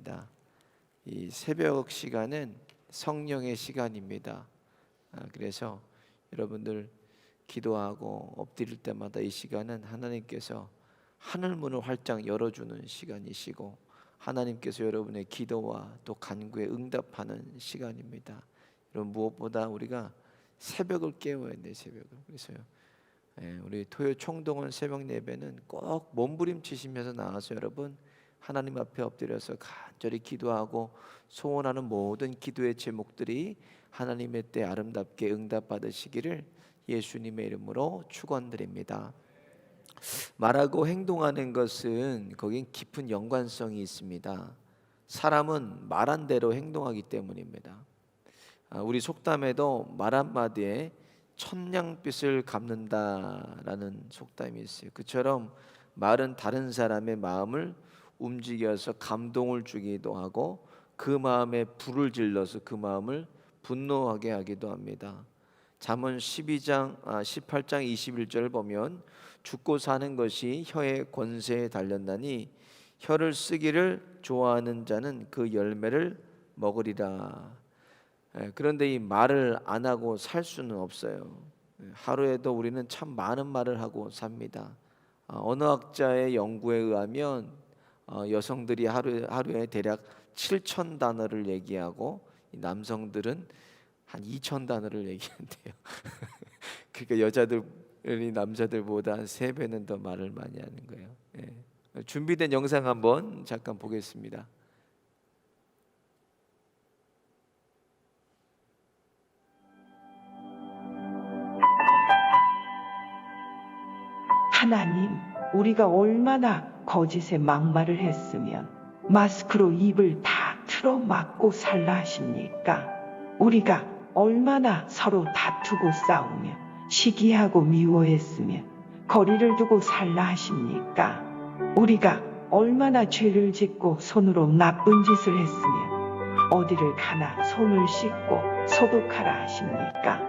시간입니다. 이 새벽 시간은 성령의 시간입니다. 그래서 여러분들 기도하고 엎드릴 때마다 이 시간은 하나님께서 하늘 문을 활짝 열어주는 시간이시고 하나님께서 여러분의 기도와 또 간구에 응답하는 시간입니다. 여러분 무엇보다 우리가 새벽을 깨워야 돼요. 새벽을. 그래서요. 우리 토요 총동원 새벽 예배는 꼭 몸부림치시면서 나와서 여러분 하나님 앞에 엎드려서 간절히 기도하고 소원하는 모든 기도의 제목들이 하나님의 때 아름답게 응답받으시기를 예수님의 이름으로 축원드립니다. 말하고 행동하는 것은 거긴 깊은 연관성이 있습니다. 사람은 말한 대로 행동하기 때문입니다. 우리 속담에도 말 한마디에 천냥빚을 갚는다라는 속담이 있어요. 그처럼 말은 다른 사람의 마음을 움직여서 감동을 주기도 하고 그 마음에 불을 질러서 그 마음을 분노하게 하기도 합니다. 잠언 18장 21절을 보면 죽고 사는 것이 혀의 권세에 달렸나니 혀를 쓰기를 좋아하는 자는 그 열매를 먹으리라. 그런데 이 말을 안 하고 살 수는 없어요. 하루에도 우리는 참 많은 말을 하고 삽니다. 언어학자의 연구에 의하면 여성들이 하루에 대략 7,000단어를 얘기하고 남성들은 한 2,000단어를 얘기한대요. 그러니까 여자들이 남자들보다 한 3배는 더 말을 많이 하는 거예요. 준비된 영상 한번 잠깐 보겠습니다. 하나님, 우리가 얼마나 거짓에 막말을 했으면 마스크로 입을 다 틀어막고 살라 하십니까? 우리가 얼마나 서로 다투고 싸우며 시기하고 미워했으면 거리를 두고 살라 하십니까? 우리가 얼마나 죄를 짓고 손으로 나쁜 짓을 했으면 어디를 가나 손을 씻고 소독하라 하십니까?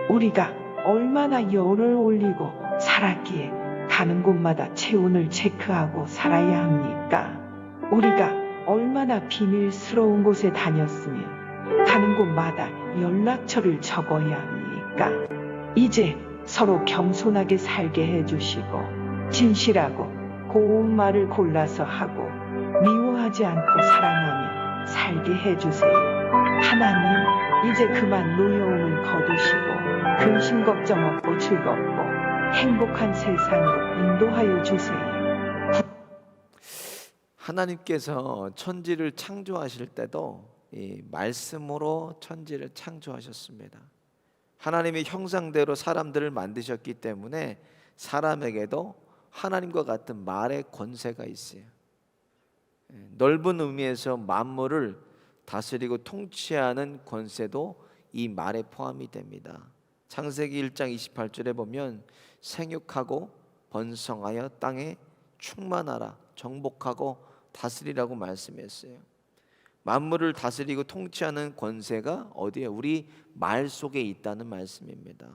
우리가 얼마나 열을 올리고 살았기에 가는 곳마다 체온을 체크하고 살아야 합니까? 우리가 얼마나 비밀스러운 곳에 다녔으면 가는 곳마다 연락처를 적어야 합니까? 이제 서로 겸손하게 살게 해주시고 진실하고 고운 말을 골라서 하고 미워하지 않고 사랑하며 살게 해주세요. 하나님, 이제 그만 노여움을 거두시고 근심 걱정 없고 즐겁고 행복한 세상으로 인도하여 주세요. 하나님께서 천지를 창조하실 때도 이 말씀으로 천지를 창조하셨습니다. 하나님의 형상대로 사람들을 만드셨기 때문에 사람에게도 하나님과 같은 말의 권세가 있어요. 넓은 의미에서 만물을 다스리고 통치하는 권세도 이 말에 포함이 됩니다. 창세기 1장 28절에 보면 생육하고 번성하여 땅에 충만하라, 정복하고 다스리라고 말씀했어요. 만물을 다스리고 통치하는 권세가 어디에? 우리 말 속에 있다는 말씀입니다.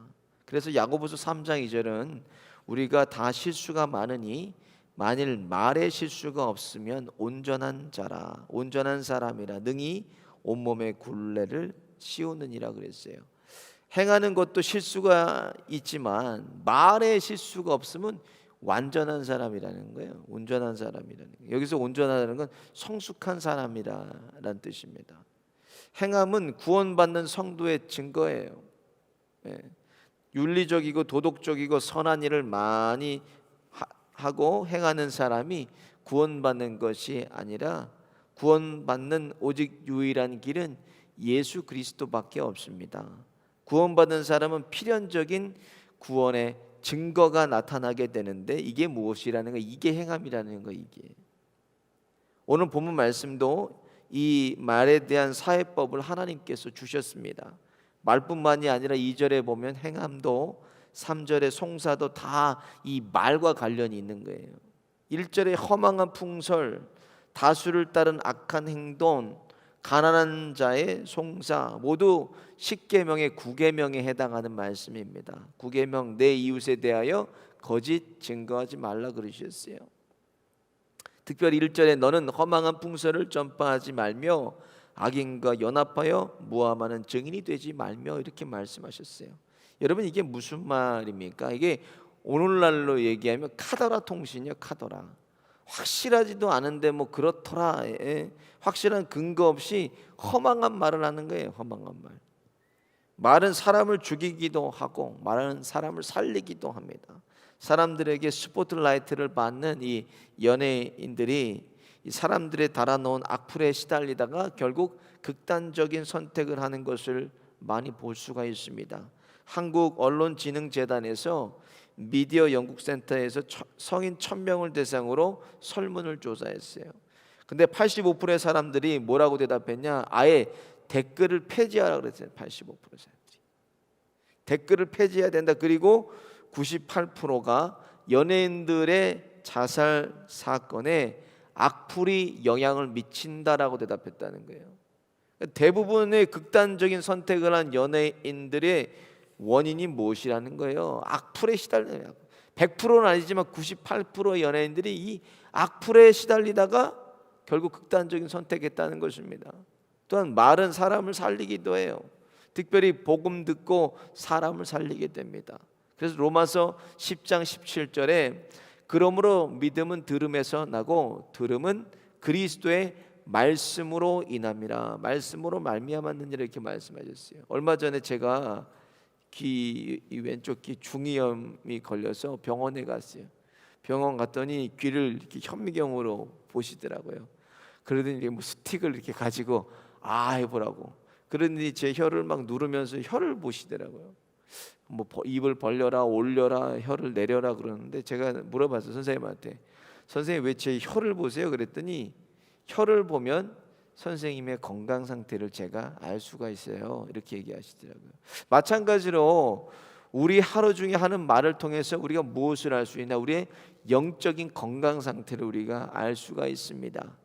그래서 야고보서 3장 2절은 우리가 다 실수가 많으니 만일 말에 실수가 없으면 온전한 자라, 온전한 사람이라 능히 온몸의 굴레를 씌우느니라 그랬어요. 행하는 것도 실수가 있지만 말에 실수가 없으면 완전한 사람이라는 거예요. 온전한 사람이라는 거예요. 여기서 온전하다는 건 성숙한 사람이라는 뜻입니다. 행함은 구원받는 성도의 증거예요. 윤리적이고 도덕적이고 선한 일을 많이 하고 행하는 사람이 구원받는 것이 아니라 구원받는 오직 유일한 길은 예수 그리스도밖에 없습니다. 구원받은 사람은 필연적인 구원의 증거가 나타나게 되는데 이게 무엇이라는 거? 이게 행함이라는 거. 이게 오늘 본문 말씀도 이 말에 대한 사회법을 하나님께서 주셨습니다. 말뿐만이 아니라 2절에 보면 행함도 3절의 송사도 다 이 말과 관련이 있는 거예요. 1절의 허망한 풍설, 다수를 따른 악한 행동, 가난한 자의 송사 모두 10계명의 9계명에 해당하는 말씀입니다. 9계명 내 이웃에 대하여 거짓 증거하지 말라 그러셨어요. 특별히 1절에 너는 허망한 풍설을 전파하지 말며 악인과 연합하여 무함하는 증인이 되지 말며 이렇게 말씀하셨어요. 여러분 이게 무슨 말입니까? 이게 오늘날로 얘기하면 카더라 통신이요. 카더라. 확실하지도 않은데 뭐 그렇더라. 확실한 근거 없이 허망한 말을 하는 거예요. 허망한 말. 말은 사람을 죽이기도 하고 말은 사람을 살리기도 합니다. 사람들에게 스포트라이트를 받는 이 연예인들이 이 사람들의 달아놓은 악플에 시달리다가 결국 극단적인 선택을 하는 것을 많이 볼 수가 있습니다. 한국언론진흥재단에서 미디어 연구센터에서 성인 1000명을 대상으로 설문을 조사했어요. 근데 85%의 사람들이 뭐라고 대답했냐? 아예 댓글을 폐지하라고 그랬어요. 85% 사람들이 댓글을 폐지해야 된다. 그리고 98%가 연예인들의 자살 사건에 악플이 영향을 미친다라고 대답했다는 거예요. 대부분의 극단적인 선택을 한 연예인들의 원인이 무엇이라는 거예요? 악플에 시달리는 100%는 아니지만 98%의 연예인들이 이 악플에 시달리다가 결국 극단적인 선택했다는 것입니다. 또한 말은 사람을 살리기도 해요. 특별히 복음 듣고 사람을 살리게 됩니다. 그래서 로마서 10장 17절에 그러므로 믿음은 들음에서 나고 들음은 그리스도의 말씀으로 인함이라. 말씀으로 말미암았느니라 이렇게 말씀하셨어요. 얼마 전에 제가 이 왼쪽 귀 중이염이 걸려서 병원에 갔어요. 병원 갔더니 귀를 이렇게 현미경으로 보시더라고요. 그러더니 뭐 스틱을 이렇게 가지고 해보라고. 그러더니 제 혀를 막 누르면서 혀를 보시더라고요. 뭐 입을 벌려라 올려라 혀를 내려라 그러는데 제가 물어봤어요. 선생님한테. 선생님 왜 제 혀를 보세요? 그랬더니 혀를 보면 선생님의 건강 상태를 제가 알 수가 있어요. 이렇게 얘기하시더라고요. 마찬가지로 우리 하루 중에 하는 말을 통해서 우리가 무엇을 알 수 있나? 우리의 영적인 건강 상태를 우리가 알 수가 있습니다.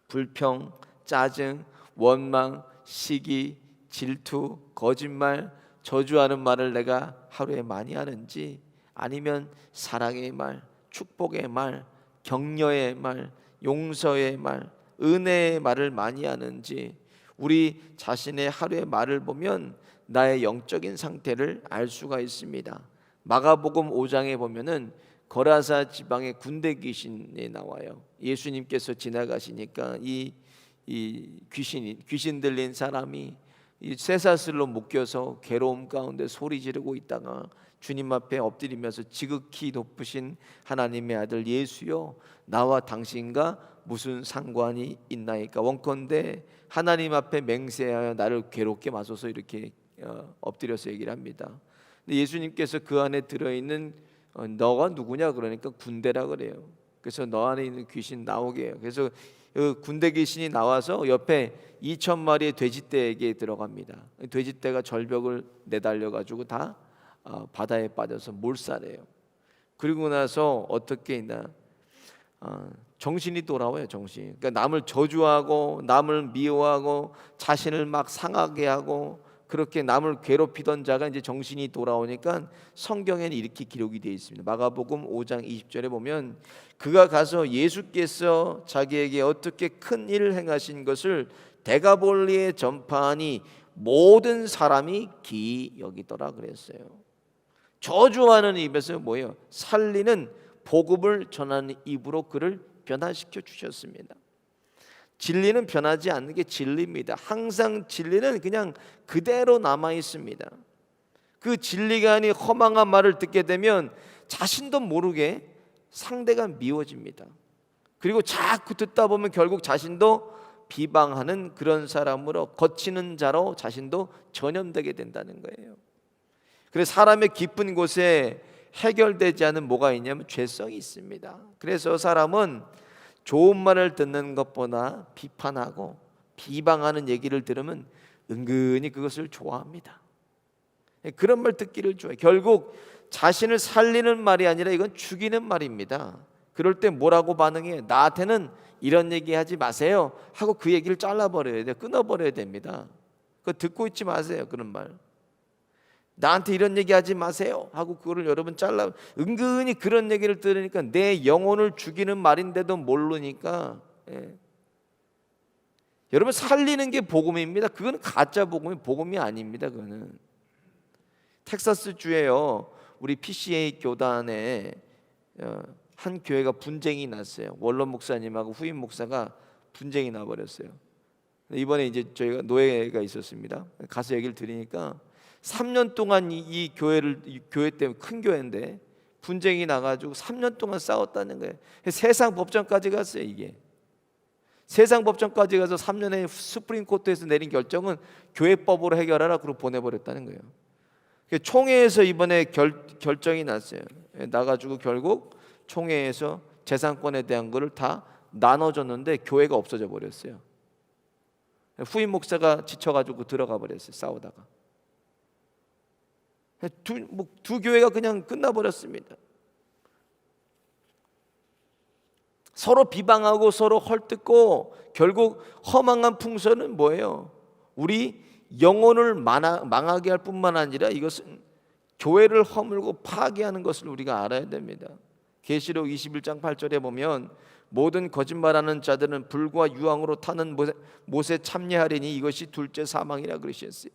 불평, 짜증, 원망, 시기, 질투, 거짓말, 저주하는 말을 내가 하루에 많이 하는지, 아니면 사랑의 말, 축복의 말, 격려의 말, 용서의 말, 은혜의 말을 많이 하는지, 우리 자신의 하루의 말을 보면 나의 영적인 상태를 알 수가 있습니다. 마가복음 5장에 보면은 거라사 지방의 군대 귀신이 나와요. 예수님께서 지나가시니까 이 귀신 들린 사람이 이 쇠사슬로 묶여서 괴로움 가운데 소리 지르고 있다가 주님 앞에 엎드리면서 지극히 높으신 하나님의 아들 예수여, 나와 당신과 무슨 상관이 있나이까? 원컨대 하나님 앞에 맹세하여 나를 괴롭게 마소서. 이렇게 엎드려서 얘기를 합니다. 근데 예수님께서 그 안에 들어있는 너가 누구냐 그러니까 군대라 그래요. 그래서 너 안에 있는 귀신 나오게 해요. 그래서 그 군대 귀신이 나와서 옆에 2000마리의 돼지떼에게 들어갑니다. 돼지떼가 절벽을 내달려 가지고 다 바다에 빠져서 몰살해요. 그리고 나서 어떻게 있나? 정신이 돌아와요. 정신. 그러니까 남을 저주하고 남을 미워하고 자신을 막 상하게 하고 그렇게 남을 괴롭히던 자가 이제 정신이 돌아오니까 성경에는 이렇게 기록이 되어 있습니다. 마가복음 5장 20절에 보면 그가 가서 예수께서 자기에게 어떻게 큰 일을 행하신 것을 데가볼리에 전파하니 모든 사람이 기이 여기더라 그랬어요. 저주하는 입에서 뭐예요? 살리는 복음을 전하는 입으로 그를 변화시켜 주셨습니다. 진리는 변하지 않는 게 진리입니다. 항상 진리는 그냥 그대로 남아 있습니다. 그 진리가 아닌 허망한 말을 듣게 되면 자신도 모르게 상대가 미워집니다. 그리고 자꾸 듣다 보면 결국 자신도 비방하는 그런 사람으로, 거치는 자로 자신도 전염되게 된다는 거예요. 그래서 사람의 깊은 곳에 해결되지 않은 뭐가 있냐면 죄성이 있습니다. 그래서 사람은 좋은 말을 듣는 것보다 비판하고 비방하는 얘기를 들으면 은근히 그것을 좋아합니다. 그런 말 듣기를 좋아해요. 결국 자신을 살리는 말이 아니라 이건 죽이는 말입니다. 그럴 때 뭐라고 반응해요? 나한테는 이런 얘기하지 마세요 하고 그 얘기를 잘라버려야 돼요. 끊어버려야 됩니다. 그거 듣고 있지 마세요. 그런 말. 나한테 이런 얘기하지 마세요 하고 그거를 여러분 잘라. 은근히 그런 얘기를 들으니까 내 영혼을 죽이는 말인데도 모르니까 여러분 살리는 게 복음입니다. 그건 가짜 복음이 아닙니다. 그거는 텍사스 주에요 우리 PCA 교단에 한 교회가 분쟁이 났어요. 원로 목사님하고 후임 목사가 분쟁이 나버렸어요. 이번에 이제 저희가 노예가 있었습니다. 가서 얘기를 들으니까 3년 동안 이 교회 때문에 큰 교회인데 분쟁이 나가지고 3년 동안 싸웠다는 거예요. 세상 법정까지 갔어요. 이게 세상 법정까지 가서 3년에 수프림 코트에서 내린 결정은 교회법으로 해결하라 그러고 보내버렸다는 거예요. 총회에서 이번에 결정이 났어요. 나가지고 결국 총회에서 재산권에 대한 거를 다 나눠줬는데 교회가 없어져 버렸어요. 후임 목사가 지쳐가지고 들어가 버렸어요. 싸우다가 두 교회가 그냥 끝나버렸습니다. 서로 비방하고 서로 헐뜯고 결국 허망한 풍선은 뭐예요? 우리 영혼을 망하게 할 뿐만 아니라 이것은 교회를 허물고 파괴하는 것을 우리가 알아야 됩니다. 계시록 21장 8절에 보면 모든 거짓말하는 자들은 불과 유황으로 타는 못에 참여하리니 이것이 둘째 사망이라 그러셨어요.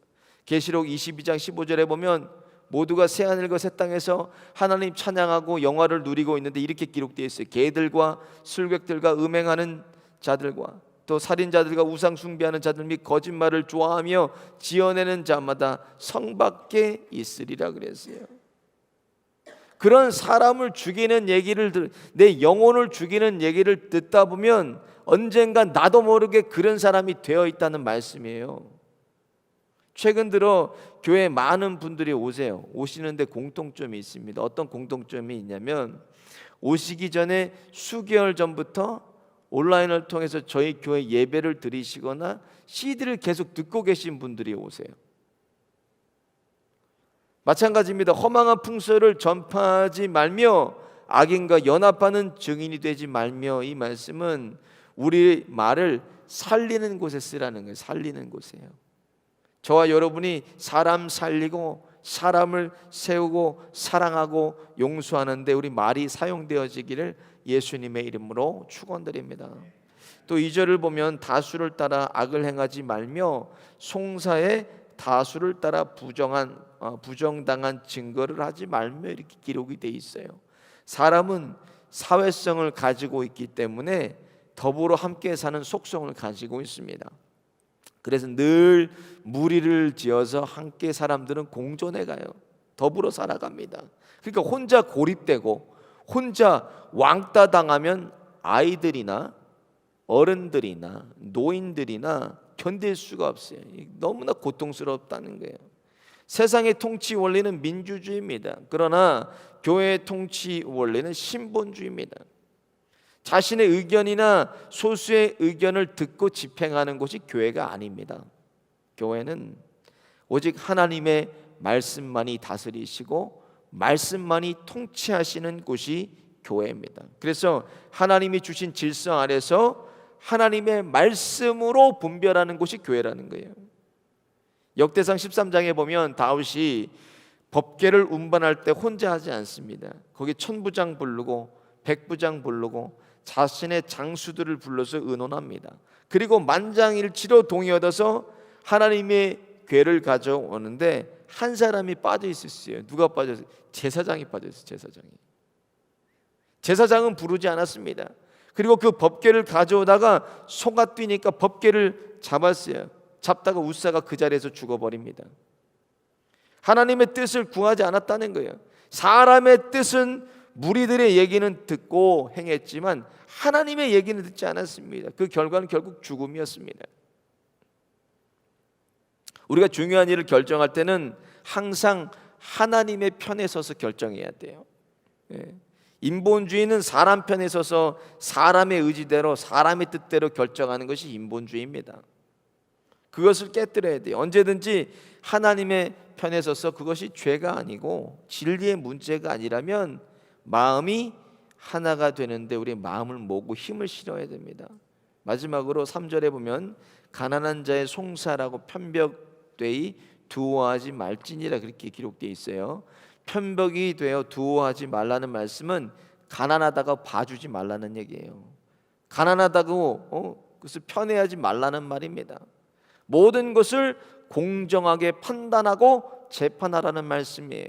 계시록 22장 15절에 보면 모두가 새하늘과 새 땅에서 하나님 찬양하고 영화를 누리고 있는데 이렇게 기록되어 있어요. 개들과 술객들과 음행하는 자들과 또 살인자들과 우상 숭배하는 자들 및 거짓말을 좋아하며 지어내는 자마다 성 밖에 있으리라 그랬어요. 그런 사람을 죽이는 얘기를 내 영혼을 죽이는 얘기를 듣다 보면 언젠가 나도 모르게 그런 사람이 되어 있다는 말씀이에요. 최근 들어 교회에 많은 분들이 오세요. 오시는데 공통점이 있습니다. 어떤 공통점이 있냐면 오시기 전에 수개월 전부터 온라인을 통해서 저희 교회 예배를 드리시거나 CD를 계속 듣고 계신 분들이 오세요. 마찬가지입니다. 허망한 풍설을 전파하지 말며 악인과 연합하는 증인이 되지 말며, 이 말씀은 우리 말을 살리는 곳에 쓰라는 거예요. 살리는 곳이에요. 저와 여러분이 사람 살리고 사람을 세우고 사랑하고 용서하는데 우리 말이 사용되어지기를 예수님의 이름으로 축원드립니다. 또 2절을 보면 다수를 따라 악을 행하지 말며 송사에 다수를 따라 부정당한 증거를 하지 말며 이렇게 기록이 돼 있어요. 사람은 사회성을 가지고 있기 때문에 더불어 함께 사는 속성을 가지고 있습니다. 그래서 늘 무리를 지어서 함께 사람들은 공존해 가요. 더불어 살아갑니다. 그러니까 혼자 고립되고 혼자 왕따 당하면 아이들이나 어른들이나 노인들이나 견딜 수가 없어요. 너무나 고통스럽다는 거예요. 세상의 통치 원리는 민주주의입니다. 그러나 교회의 통치 원리는 신본주의입니다. 자신의 의견이나 소수의 의견을 듣고 집행하는 곳이 교회가 아닙니다. 교회는 오직 하나님의 말씀만이 다스리시고 말씀만이 통치하시는 곳이 교회입니다. 그래서 하나님이 주신 질서 아래서 하나님의 말씀으로 분별하는 곳이 교회라는 거예요. 역대상 13장에 보면 다윗이 법궤를 운반할 때 혼자 하지 않습니다. 거기 천부장 부르고 백부장 부르고 자신의 장수들을 불러서 의논합니다. 그리고 만장일치로 동의 얻어서 하나님의 궤를 가져오는데 한 사람이 빠져 있었어요. 누가 빠졌어요? 제사장이 빠졌어요. 제사장은 부르지 않았습니다. 그리고 그 법궤를 가져오다가 소가 뛰니까 법궤를 잡았어요. 잡다가 웃사가 그 자리에서 죽어버립니다. 하나님의 뜻을 구하지 않았다는 거예요. 사람의 뜻은 무리들의 얘기는 듣고 행했지만 하나님의 얘기는 듣지 않았습니다. 그 결과는 결국 죽음이었습니다. 우리가 중요한 일을 결정할 때는 항상 하나님의 편에 서서 결정해야 돼요. 인본주의는 사람 편에 서서 사람의 의지대로 사람의 뜻대로 결정하는 것이 인본주의입니다. 그것을 깨뜨려야 돼요. 언제든지 하나님의 편에 서서 그것이 죄가 아니고 진리의 문제가 아니라면 마음이 하나가 되는데 우리 마음을 모으고 힘을 실어야 됩니다. 마지막으로 3절에 보면 가난한 자의 송사라고 편벽되이 두어하지 말지니라 그렇게 기록되어 있어요. 편벽이 되어 두어하지 말라는 말씀은 가난하다가 봐주지 말라는 얘기예요. 가난하다고 그것을 편애하지 말라는 말입니다. 모든 것을 공정하게 판단하고 재판하라는 말씀이에요.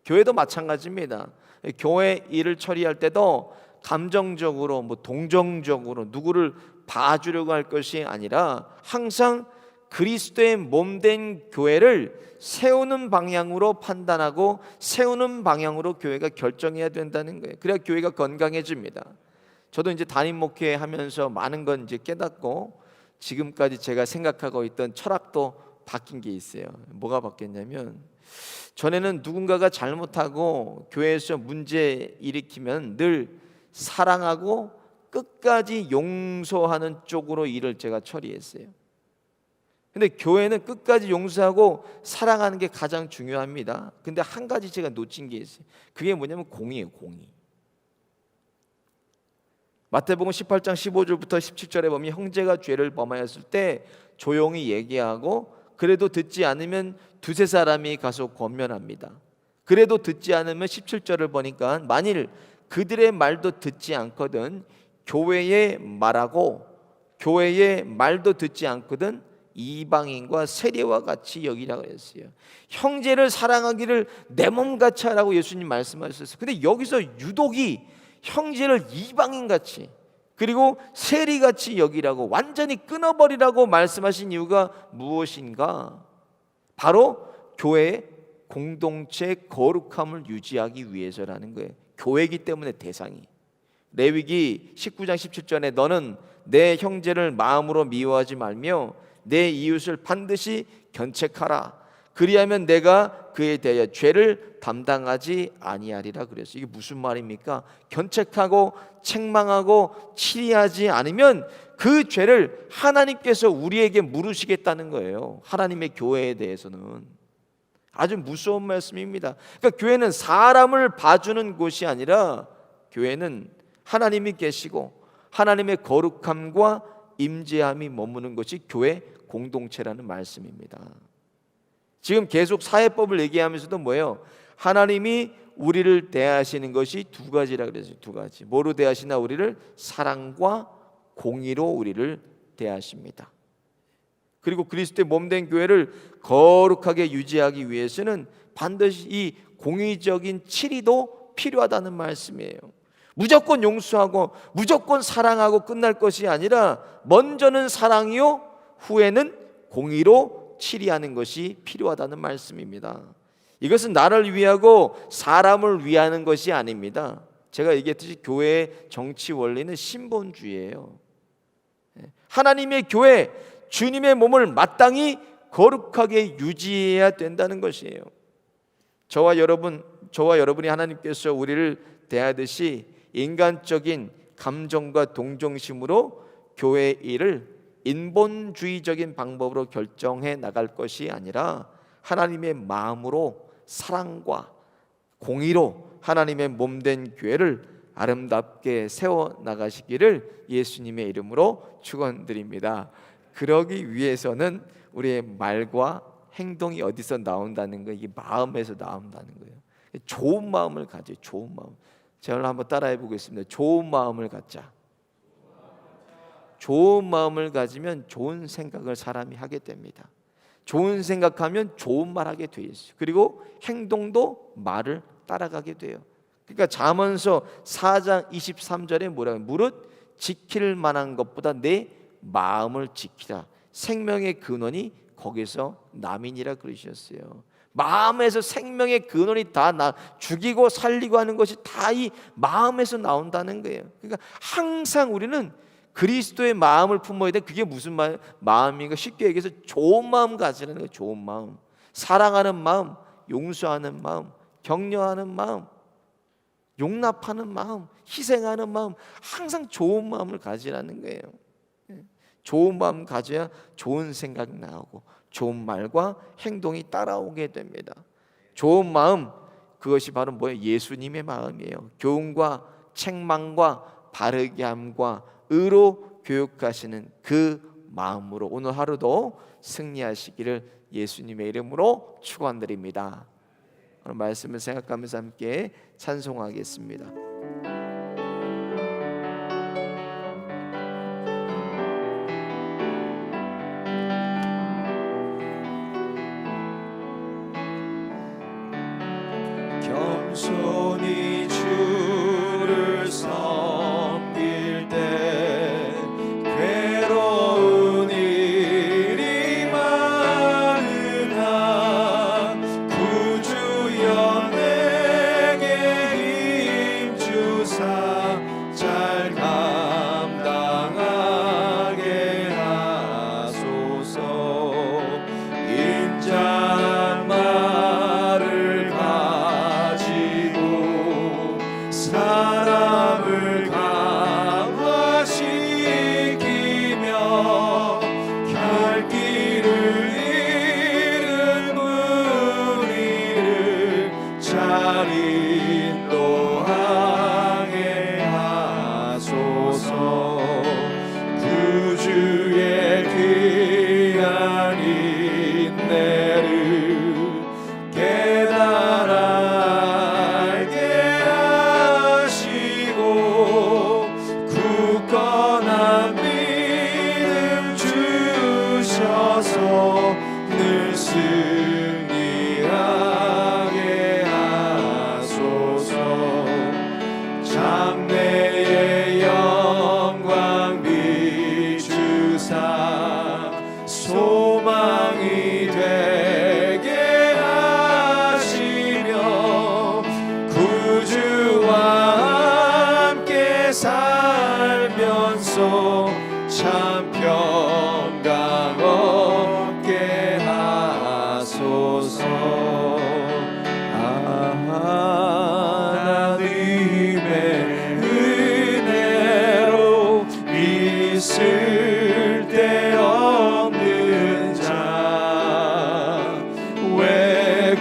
교회도 마찬가지입니다. 교회 일을 처리할 때도 감정적으로 동정적으로 누구를 봐주려고 할 것이 아니라 항상 그리스도의 몸된 교회를 세우는 방향으로 판단하고 세우는 방향으로 교회가 결정해야 된다는 거예요. 그래야 교회가 건강해집니다. 저도 이제 담임 목회하면서 많은 건 이제 깨닫고 지금까지 제가 생각하고 있던 철학도 바뀐 게 있어요. 뭐가 바뀌었냐면 전에는 누군가가 잘못하고 교회에서 문제 일으키면 늘 사랑하고 끝까지 용서하는 쪽으로 일을 제가 처리했어요. 근데 교회는 끝까지 용서하고 사랑하는 게 가장 중요합니다. 근데 한 가지 제가 놓친 게 있어요. 그게 뭐냐면 공의예요. 공의. 마태복음 18장 15절부터 17절에 보면 형제가 죄를 범하였을 때 조용히 얘기하고 그래도 듣지 않으면 두세 사람이 가서 권면합니다. 그래도 듣지 않으면 17절을 보니까 만일 그들의 말도 듣지 않거든 교회의 말하고 교회의 말도 듣지 않거든 이방인과 세리와 같이 여기라고 했어요. 형제를 사랑하기를 내 몸같이 하라고 예수님 말씀하셨어요. 근데 여기서 유독이 형제를 이방인같이 그리고 세리같이 여기라고 완전히 끊어버리라고 말씀하신 이유가 무엇인가? 바로 교회의 공동체 거룩함을 유지하기 위해서라는 거예요. 교회이기 때문에 대상이. 레위기 19장 17절에 너는 내 형제를 마음으로 미워하지 말며 내 이웃을 반드시 견책하라. 그리하면 내가 그에 대하여 죄를 담당하지 아니하리라 그랬어요. 이게 무슨 말입니까? 견책하고 책망하고 치리하지 않으면 그 죄를 하나님께서 우리에게 물으시겠다는 거예요. 하나님의 교회에 대해서는 아주 무서운 말씀입니다. 그러니까 교회는 사람을 봐주는 곳이 아니라 교회는 하나님이 계시고 하나님의 거룩함과 임재함이 머무는 것이 교회 공동체라는 말씀입니다. 지금 계속 사회법을 얘기하면서도 뭐예요? 하나님이 우리를 대하시는 것이 두 가지라 그랬어요. 두 가지. 뭐로 대하시나? 우리를 사랑과 공의로 우리를 대하십니다. 그리고 그리스도의 몸된 교회를 거룩하게 유지하기 위해서는 반드시 이 공의적인 치리도 필요하다는 말씀이에요. 무조건 용서하고 무조건 사랑하고 끝날 것이 아니라 먼저는 사랑이요 후에는 공의로 치리하는 것이 필요하다는 말씀입니다. 이것은 나를 위하고 사람을 위하는 것이 아닙니다. 제가 얘기했듯이 교회의 정치 원리는 신본주의예요. 하나님의 교회, 주님의 몸을 마땅히 거룩하게 유지해야 된다는 것이에요. 저와 여러분이 하나님께서 우리를 대하듯이 인간적인 감정과 동정심으로 교회의 일을 인본주의적인 방법으로 결정해 나갈 것이 아니라 하나님의 마음으로 사랑과 공의로 하나님의 몸된 교회를 아름답게 세워 나가시기를 예수님의 이름으로 축원드립니다. 그러기 위해서는 우리의 말과 행동이 어디서 나온다는 거예요? 이게 마음에서 나온다는 거예요. 좋은 마음을 가져요. 좋은 마음. 제가 오늘 한번 따라해 보겠습니다. 좋은 마음을 갖자. 좋은 마음을 가지면 좋은 생각을 사람이 하게 됩니다. 좋은 생각하면 좋은 말 하게 돼 있어요. 그리고 행동도 말을 따라가게 돼요. 그러니까 잠언서 4장 23절에 뭐라고 해요? 무릇 지킬 만한 것보다 내 마음을 지키라. 생명의 근원이 거기서 남이니라 그러셨어요. 마음에서 생명의 근원이 다 죽이고 살리고 하는 것이 다 이 마음에서 나온다는 거예요. 그러니까 항상 우리는 그리스도의 마음을 품어야 돼. 그게 무슨 마음인가? 쉽게 얘기해서 좋은 마음 가지는 거예요. 좋은 마음, 사랑하는 마음, 용서하는 마음, 격려하는 마음, 용납하는 마음, 희생하는 마음, 항상 좋은 마음을 가지라는 거예요. 좋은 마음 가져야 좋은 생각 나오고 좋은 말과 행동이 따라오게 됩니다. 좋은 마음, 그것이 바로 뭐예요? 예수님의 마음이에요. 교훈과 책망과 바르게 함과 의로 교육하시는 그 마음으로 오늘 하루도 승리하시기를 예수님의 이름으로 축원드립니다. 오늘 말씀을 생각하면서 함께 찬송하겠습니다. 겸손히 주를 섬길 때 괴로운 일이 많으나 구주여 내게 힘주사 잘 감당하게 하소서. 인자한 말을 사람을 강화시키며 갈 길을 잃은 무리를 잘 인도하게 하소서. 구주의 귀한 인내를 깨달아 굳건한 믿음 주셔서 늘 승리하게 하소서. 장래의 영광 비추사 소망이 되게 하시며 구주와 함께 살면서 참 평강 얻게 하소서. 하나님의 은혜로 있을 데 없는 자 왜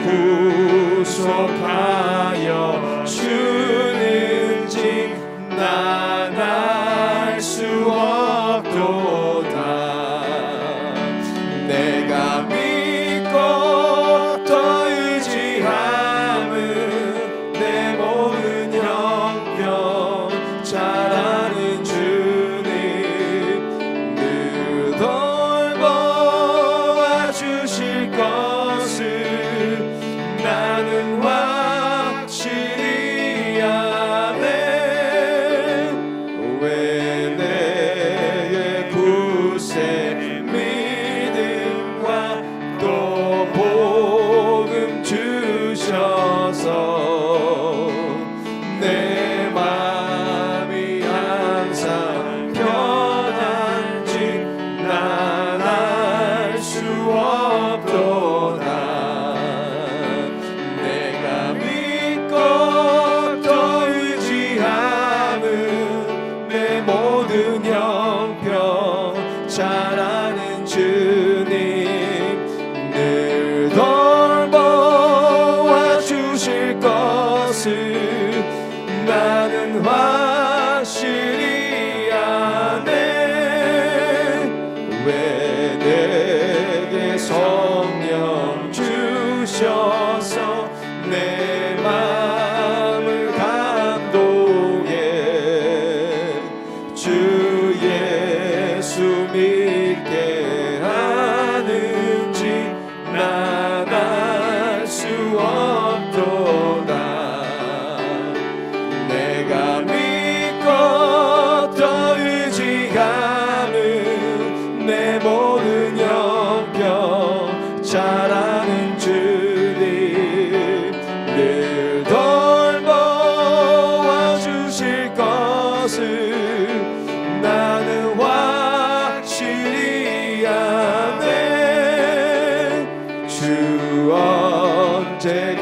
구속하여 주는지 난 알 수 없도다. 내가 믿고 더 의지함은 내 모든 형편 잘 아는 주님 늘 돌보아 주실 것을 나는 확실히 아네. 왜 내게 굳세 믿음과 또 복음 주셔서 내 마음이 항상 편한지 난 알 수 없도다. 내가 믿고 또 의지함은 내 모든 형편 잘 아는 주님 늘 돌보아 주실 것을 나는 확실히 아네. 왜 내게 성령 주셔서 내 마음을 감동해 주 예수 믿게 하는지 난 알 수 없도다. 내가 믿고 또 의지함은 내 모든 형편 잘 아는 주님 늘 돌보아 주실 것을 나는 확실히 아네. 주 언제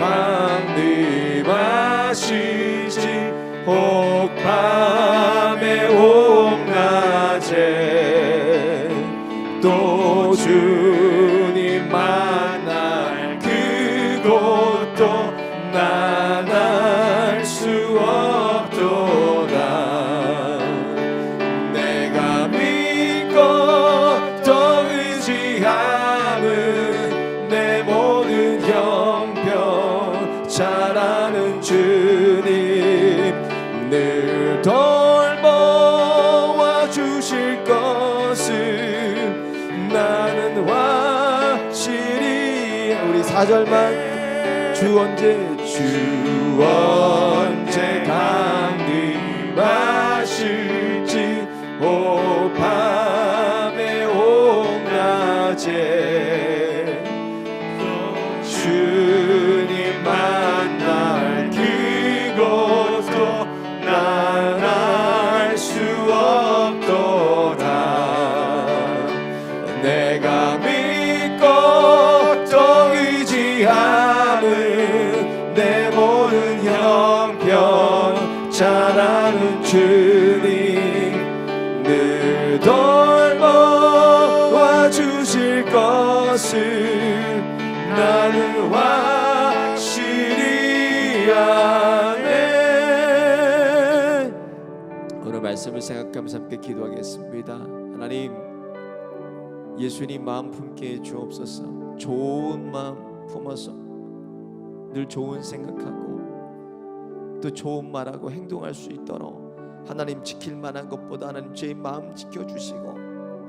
강림하실지 혹 밤에 혹 낮에 또 주님 만날 그곳도 난 알 수 없도다. 내가 믿고 또 4절만 주 언제 강림하실지 오 밤에 오낮에 주님 만날 그곳도 난 알 수 없도다. 내가 믿고 또 의지함은 내 모든 형편 잘 아는 주님 늘 돌보아 주실 것을 나는 확실히 아네. 오늘 말씀을 생각하면서 함께 기도하겠습니다. 하나님, 예수님 마음 품게 해 주옵소서. 좋은 마음 품어서 늘 좋은 생각하고 또 좋은 말하고 행동할 수 있도록 하나님 지킬 만한 것보다 하나님 제 마음 지켜주시고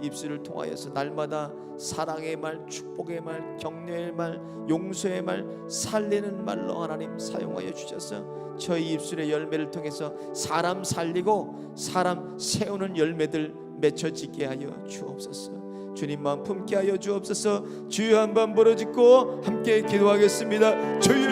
입술을 통하여서 날마다 사랑의 말, 축복의 말, 격려의 말, 용서의 말, 살리는 말로 하나님 사용하여 주셔서 저희 입술의 열매를 통해서 사람 살리고 사람 세우는 열매들 맺혀지게 하여 주옵소서. 주님 마음 품게 하여 주옵소서. 주여 한번 부르짖고 함께 기도하겠습니다. 주여